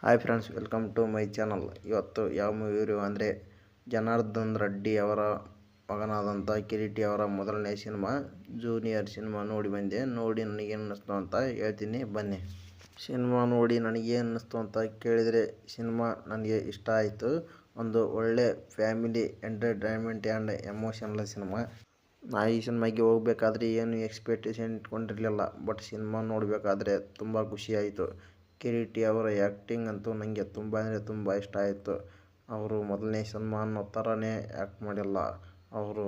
Hi friends, welcome to my channel. ಇವತ್ತು ಯಾವ movie review ಅಂದರೆ ಜನಾರ್ದನ್ ರೆಡ್ಡಿ ಅವರ ಮಗನಾದಂಥ ಕಿರೀಟಿ ಅವರ ಮೊದಲನೇ ಸಿನಿಮಾ ಜೂನಿಯರ್ ಸಿನಿಮಾ ನೋಡಿ ಬಂದೆ. ನೋಡಿ ನನಗೇನು ಅನ್ನಿಸ್ತು ಅಂತ ಹೇಳ್ತೀನಿ ಬನ್ನಿ. ಸಿನಿಮಾ ನೋಡಿ ನನಗೇನು ಅನ್ನಿಸ್ತು ಅಂತ ಕೇಳಿದರೆ, ಸಿನಿಮಾ ನನಗೆ ಇಷ್ಟ ಆಯಿತು. ಒಂದು ಒಳ್ಳೆ family entertainment and emotional cinema. ನಾ ಈ ಸಿನಿಮಾಗೆ ಹೋಗಬೇಕಾದ್ರೆ ಏನು ಎಕ್ಸ್ಪೆಕ್ಟೇಷನ್ ಇಟ್ಕೊಂಡಿರಲಿಲ್ಲ, ಬಟ್ ಸಿನಿಮಾ ನೋಡಬೇಕಾದ್ರೆ ತುಂಬ ಖುಷಿಯಾಯಿತು. ಕಿರೀಟಿ ಅವರ ಆ್ಯಕ್ಟಿಂಗ್ ಅಂತೂ ನನಗೆ ತುಂಬ ಅಂದರೆ ತುಂಬ ಇಷ್ಟ ಆಯಿತು. ಅವರು ಮೊದಲನೇ ಸಿನಿಮಾ ಅನ್ನೋ ಥರನೇ ಆ್ಯಕ್ಟ್ ಮಾಡಿಲ್ಲ, ಅವರು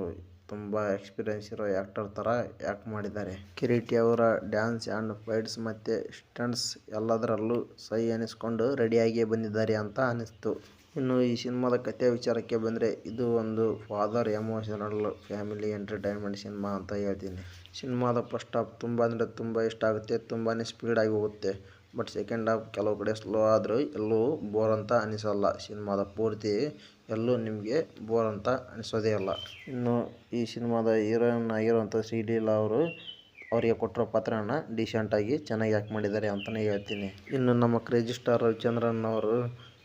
ತುಂಬ ಎಕ್ಸ್ಪೀರಿಯನ್ಸ್ ಇರೋ ಆ್ಯಕ್ಟರ್ ಥರ ಆ್ಯಕ್ಟ್ ಮಾಡಿದ್ದಾರೆ. ಕಿರೀಟಿ ಅವರ ಡ್ಯಾನ್ಸ್ ಆ್ಯಂಡ್ ಫೈಟ್ಸ್ ಮತ್ತು ಸ್ಟಂಟ್ಸ್ ಎಲ್ಲದರಲ್ಲೂ ಸೈ ಅನ್ನಿಸ್ಕೊಂಡು ರೆಡಿಯಾಗಿಯೇ ಬಂದಿದ್ದಾರೆ ಅಂತ ಅನ್ನಿಸ್ತು. ಇನ್ನು ಈ ಸಿನಿಮಾದ ಕಥೆ ವಿಚಾರಕ್ಕೆ ಬಂದರೆ, ಇದು ಒಂದು father emotional family entertainment cinema ಅಂತ ಹೇಳ್ತೀನಿ. ಸಿನಿಮಾದ ಫಸ್ಟ್ ಹಾಫ್ ತುಂಬ ಅಂದರೆ ತುಂಬ ಇಷ್ಟ ಆಗುತ್ತೆ, ತುಂಬಾ ಸ್ಪೀಡಾಗಿ ಹೋಗುತ್ತೆ. ಬಟ್ ಸೆಕೆಂಡ್ ಹಾಫ್ ಕೆಲವು ಕಡೆ ಸ್ಲೋ ಆದರೂ ಎಲ್ಲೂ ಬೋರ್ ಅಂತ ಅನಿಸಲ್ಲ. ಸಿನಿಮಾದ ಪೂರ್ತಿ ಎಲ್ಲೂ ನಿಮಗೆ ಬೋರ್ ಅಂತ ಅನಿಸೋದೇ ಇಲ್ಲ. ಇನ್ನು ಈ ಸಿನಿಮಾದ ಹೀರೋಯಿನ್ ಆಗಿರುವಂಥ ಶ್ರೀಲೀಲಾ ಅವರು ಅವರಿಗೆ ಕೊಟ್ಟಿರೋ ಪಾತ್ರನ ಡೀಸೆಂಟಾಗಿ ಚೆನ್ನಾಗಿ ಆ್ಯಕ್ಟ್ ಮಾಡಿದ್ದಾರೆ ಅಂತಲೇ ಹೇಳ್ತೀನಿ. ಇನ್ನು ನಮ್ಮ ಕ್ರೇಜಿ ಸ್ಟಾರ್ ರವಿಚಂದ್ರನ್ ಅವರು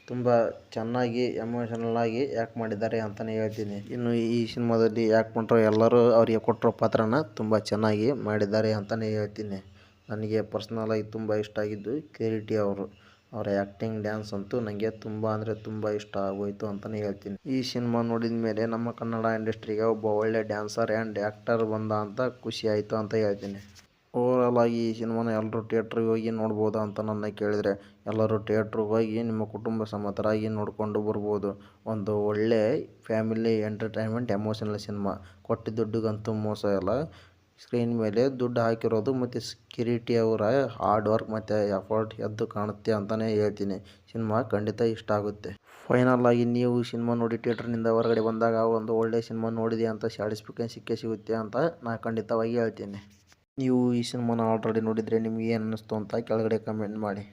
ತುಂಬ ಚೆನ್ನಾಗಿ ಎಮೋಷನಲ್ ಆಗಿ ಆ್ಯಕ್ಟ್ ಮಾಡಿದ್ದಾರೆ ಅಂತಲೇ ಹೇಳ್ತೀನಿ. ಇನ್ನು ಈ ಸಿನಿಮಾದಲ್ಲಿ ಆ್ಯಕ್ಟ್ ಮಾಡಿರೋ ಎಲ್ಲರೂ ಅವರಿಗೆ ಕೊಟ್ಟಿರೋ ಪಾತ್ರನ ತುಂಬ ಚೆನ್ನಾಗಿ ಮಾಡಿದ್ದಾರೆ ಅಂತಲೇ ಹೇಳ್ತೀನಿ. ನನಗೆ ಪರ್ಸ್ನಲಾಗಿ ತುಂಬ ಇಷ್ಟ ಆಗಿದ್ದು ಕಿರೀಟಿ ಅವರು. ಅವರ ಆ್ಯಕ್ಟಿಂಗ್, ಡ್ಯಾನ್ಸ್ ಅಂತೂ ನನಗೆ ತುಂಬ ಅಂದರೆ ತುಂಬ ಇಷ್ಟ ಆಗೋಯಿತು ಅಂತಲೇ ಹೇಳ್ತೀನಿ. ಈ ಸಿನಿಮಾ ನೋಡಿದ ಮೇಲೆ ನಮ್ಮ ಕನ್ನಡ ಇಂಡಸ್ಟ್ರಿಗೆ ಒಬ್ಬ ಒಳ್ಳೆ ಡ್ಯಾನ್ಸರ್ ಆ್ಯಂಡ್ ಆ್ಯಕ್ಟರ್ ಬಂದ ಅಂತ ಖುಷಿ ಆಯಿತು ಅಂತ ಹೇಳ್ತೀನಿ. ಓವರಾಲ್ ಆಗಿ ಈ ಸಿನಿಮಾನ ಎಲ್ಲರೂ ಥಿಯೇಟ್ರಿಗೆ ಹೋಗಿ ನೋಡ್ಬೋದು ಅಂತ ನನ್ನ ಕೇಳಿದರೆ, ಎಲ್ಲರೂ ಥಿಯೇಟ್ರಿಗೆ ಹೋಗಿ ನಿಮ್ಮ ಕುಟುಂಬ ಸಮೇತರಾಗಿ ನೋಡಿಕೊಂಡು ಬರ್ಬೋದು. ಒಂದು ಒಳ್ಳೆ ಫ್ಯಾಮಿಲಿ ಎಂಟರ್ಟೈನ್ಮೆಂಟ್ ಎಮೋಷನಲ್ ಸಿನಿಮಾ. ಕೊಟ್ಟಿದ್ದ ದುಡ್ಡಿಗಂತೂ ಮೋಸ ಇಲ್ಲ. ಸ್ಕ್ರೀನ್ ಮೇಲೆ ದುಡ್ಡು ಹಾಕಿರೋದು ಮತ್ತು ಕಿರೀಟಿ ಅವರ ಹಾರ್ಡ್ ವರ್ಕ್ ಮತ್ತು ಎಫರ್ಟ್ ಎದ್ದು ಕಾಣುತ್ತೆ ಅಂತಲೇ ಹೇಳ್ತೀನಿ. ಸಿನಿಮಾ ಖಂಡಿತ ಇಷ್ಟ ಆಗುತ್ತೆ. ಫೈನಲ್ ಆಗಿ ನೀವು ಸಿನಿಮಾ ನೋಡಿ ಥಿಯೇಟ್ರ್ನಿಂದ ಹೊರಗಡೆ ಬಂದಾಗ ಒಂದು ಒಳ್ಳೆ ಸಿನಿಮಾ ನೋಡಿದೆ ಅಂತ ಸ್ಯಾಟಿಸ್ಫ್ಯಾಕ್ಷನ್ ಸಿಕ್ಕೇ ಸಿಗುತ್ತೆ ಅಂತ ನಾನು ಖಂಡಿತವಾಗಿ ಹೇಳ್ತೀನಿ. ನೀವು ಈ ಸಿನಿಮಾನ ಆಲ್ರೆಡಿ ನೋಡಿದರೆ ನಿಮಗೆ ಏನು ಅನ್ನಿಸ್ತು ಅಂತ ಕೆಳಗಡೆ ಕಮೆಂಟ್ ಮಾಡಿ.